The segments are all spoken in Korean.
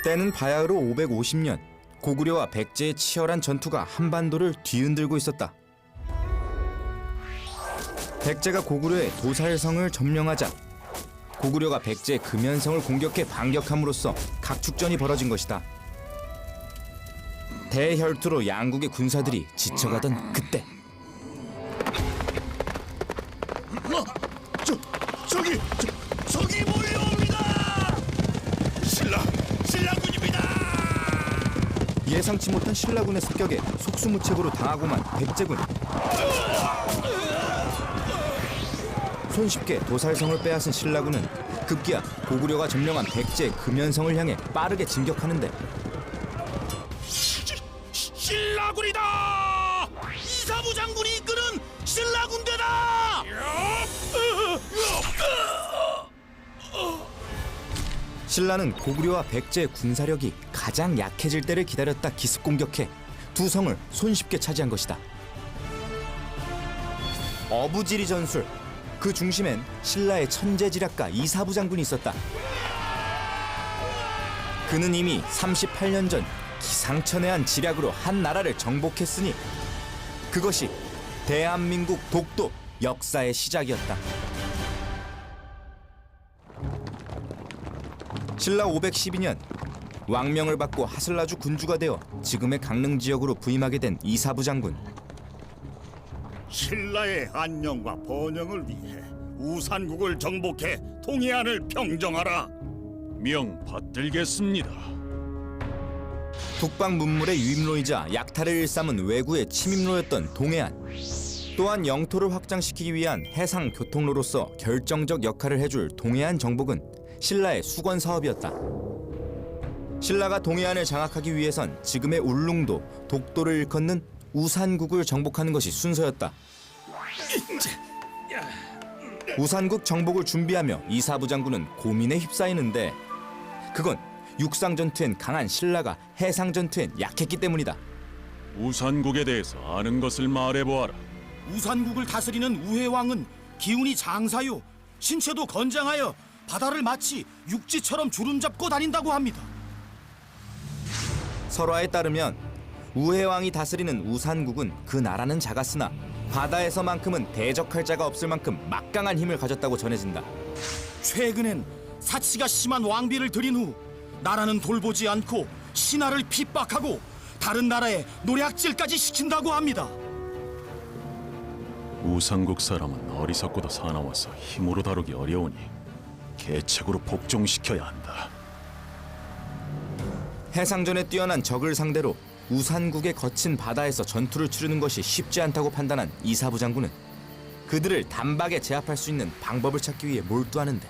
때는 바야흐로 550년, 고구려와 백제의 치열한 전투가 한반도를 뒤흔들고 있었다. 백제가 고구려의 도살성을 점령하자 고구려가 백제의 금연성을 공격해 반격함으로써 각축전이 벌어진 것이다. 대혈투로 양국의 군사들이 지쳐가던 그때 저기 몰려옵니다. 신라군입니다. 예상치 못한 신라군의 습격에 속수무책으로 당하고만 백제군. 손쉽게 도살성을 빼앗은 신라군은 급기야 고구려가 점령한 백제의 금연성을 향해 빠르게 진격하는데 신라군이다. 이사부 장군이 이끄는 신라군대다. 신라는 고구려와 백제의 군사력이 가장 약해질 때를 기다렸다 기습 공격해 두 성을 손쉽게 차지한 것이다. 어부지리 전술, 그 중심엔 신라의 천재지략가 이사부 장군이 있었다. 그는 이미 38년 전 기상천외한 지략으로 한 나라를 정복했으니 그것이 대한민국 독도 역사의 시작이었다. 신라 512년 왕명을 받고 하슬라주 군주가 되어 지금의 강릉 지역으로 부임하게 된 이사부 장군. 신라의 안녕과 번영을 위해 우산국을 정복해 동해안을 평정하라. 명 받들겠습니다. 북방 문물의 유입로이자 약탈을 일삼은 왜구의 침입로였던 동해안. 또한 영토를 확장시키기 위한 해상 교통로로서 결정적 역할을 해줄 동해안 정복은 신라의 수건 사업이었다. 신라가 동해안을 장악하기 위해선 지금의 울릉도, 독도를 일컫는 우산국을 정복하는 것이 순서였다. 우산국 정복을 준비하며 이사부 장군은 고민에 휩싸이는데 그건 육상 전투엔 강한 신라가 해상 전투엔 약했기 때문이다. 우산국에 대해서 아는 것을 말해보아라. 우산국을 다스리는 우회왕은 기운이 장사요, 신체도 건장하여 바다를 마치 육지처럼 주름잡고 다닌다고 합니다. 설화에 따르면 우회왕이 다스리는 우산국은 그 나라는 작았으나 바다에서만큼은 대적할 자가 없을 만큼 막강한 힘을 가졌다고 전해진다. 최근엔 사치가 심한 왕비를 들인 후 나라는 돌보지 않고 신하를 핍박하고 다른 나라에 노략질까지 시킨다고 합니다. 우산국 사람은 어리석고도 사나워서 힘으로 다루기 어려우니 계책으로 복종시켜야 한다. 해상전에 뛰어난 적을 상대로 우산국의 거친 바다에서 전투를 치르는 것이 쉽지 않다고 판단한 이사부 장군은 그들을 단박에 제압할 수 있는 방법을 찾기 위해 몰두하는데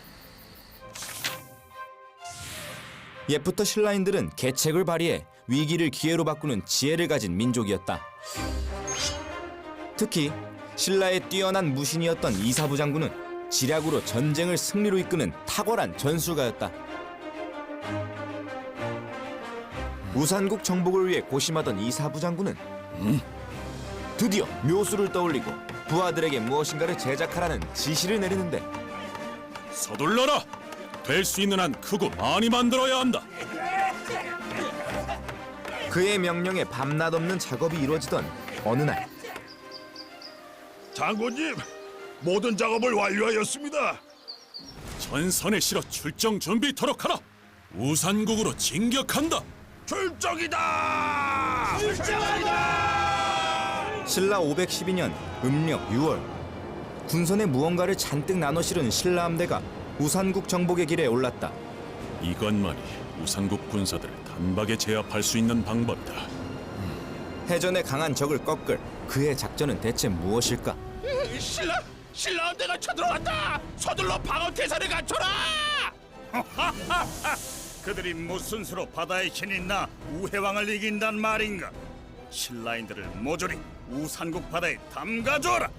옛부터 신라인들은 계책을 발휘해 위기를 기회로 바꾸는 지혜를 가진 민족이었다. 특히 신라의 뛰어난 무신이었던 이사부 장군은 지략으로 전쟁을 승리로 이끄는 탁월한 전술가였다. 우산국 정복을 위해 고심하던 이사부 장군은 드디어 묘수를 떠올리고 부하들에게 무엇인가를 제작하라는 지시를 내리는데 서둘러라! 될 수 있는 한 크고 많이 만들어야 한다. 그의 명령에 밤낮 없는 작업이 이루어지던 어느 날 장군님, 모든 작업을 완료하였습니다. 전선에 실어 출정 준비토록 하라. 우산국으로 진격한다. 출정이다! 출정이다! 신라 512년 음력 6월 군선에 무언가를 잔뜩 나눠 실은 신라 함대가 우산국 정복의 길에 올랐다. 이것만이 우산국 군사들을 단박에 제압할 수 있는 방법이다. 해전에 강한 적을 꺾을 그의 작전은 대체 무엇일까? 신라 함대가 쳐들어왔다. 서둘러 방어 태세를 갖춰라. 그들이 무슨 수로 바다의 신이 나 우해왕을 이긴단 말인가? 신라인들을 모조리 우산국 바다에 담가줘라.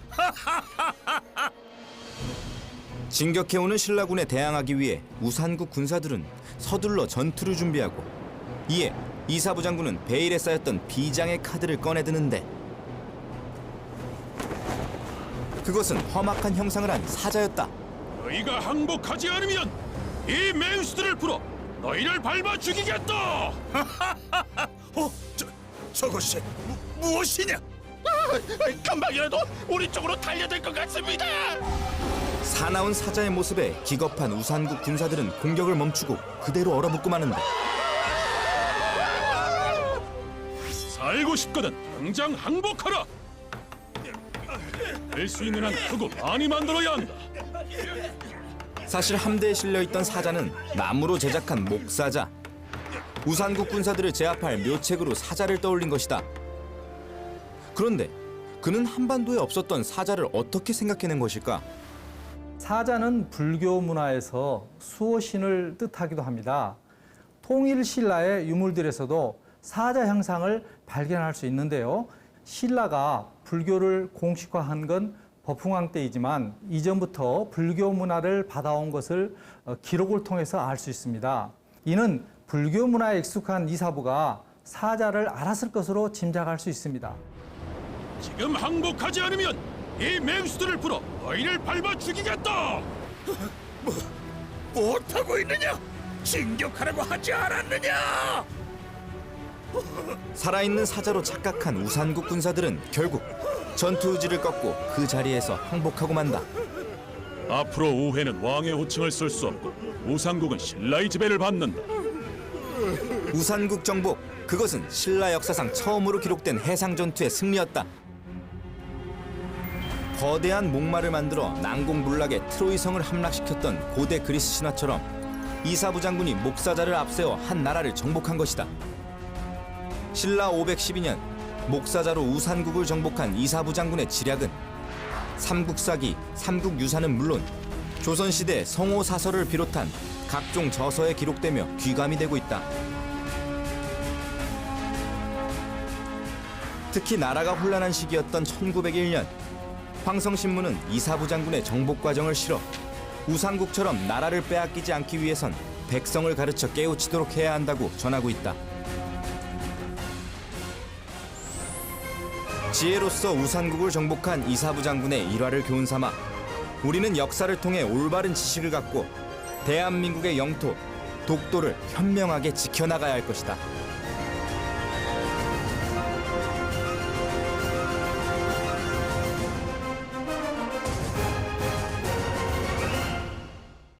진격해오는 신라군에 대항하기 위해 우산국 군사들은 서둘러 전투를 준비하고 이에 이사부 장군은 베일에 쌓였던 비장의 카드를 꺼내드는데 그것은 험악한 형상을 한 사자였다. 너희가 항복하지 않으면 이 맹수들을 풀어 너희를 밟아 죽이겠다. 저것이 무엇이냐? 금방이라도 우리 쪽으로 달려들 것 같습니다. 사나운 사자의 모습에 기겁한 우산국 군사들은 공격을 멈추고 그대로 얼어붙고 마는다. 살고 싶거든 당장 항복하라. 될 수 있는 한 크고 많이 만들어야 한다. 사실 함대에 실려있던 사자는 나무로 제작한 목사자. 우산국 군사들을 제압할 묘책으로 사자를 떠올린 것이다. 그런데 그는 한반도에 없었던 사자를 어떻게 생각해낸 것일까? 사자는 불교 문화에서 수호신을 뜻하기도 합니다. 통일 신라의 유물들에서도 사자 형상을 발견할 수 있는데요. 신라가 불교를 공식화한 건 법흥왕 때이지만 이전부터 불교 문화를 받아온 것을 기록을 통해서 알 수 있습니다. 이는 불교 문화에 익숙한 이사부가 사자를 알았을 것으로 짐작할 수 있습니다. 지금 항복하지 않으면 이 맹수들을 풀어 너희를 밟아 죽이겠다. 못하고 있느냐? 진격하라고 하지 않았느냐? 살아있는 사자로 착각한 우산국 군사들은 결국 전투 의지를 꺾고 그 자리에서 항복하고 만다. 앞으로 우회는 왕의 호칭을 쓸 수 없고 우상국은 신라의 지배를 받는다. 우산국 정복, 그것은 신라 역사상 처음으로 기록된 해상 전투의 승리였다. 거대한 목마를 만들어 난공불락의 트로이 성을 함락시켰던 고대 그리스 신화처럼 이사부 장군이 목사자를 앞세워 한 나라를 정복한 것이다. 신라 512년 목사자로 우산국을 정복한 이사부 장군의 지략은 삼국사기, 삼국유사는 물론 조선시대 성호사설을 비롯한 각종 저서에 기록되며 귀감이 되고 있다. 특히 나라가 혼란한 시기였던 1901년 황성신문은 이사부 장군의 정복 과정을 실어 우산국처럼 나라를 빼앗기지 않기 위해선 백성을 가르쳐 깨우치도록 해야 한다고 전하고 있다. 지혜로서 우산국을 정복한 이사부 장군의 일화를 교훈 삼아 우리는 역사를 통해 올바른 지식을 갖고 대한민국의 영토, 독도를 현명하게 지켜나가야 할 것이다.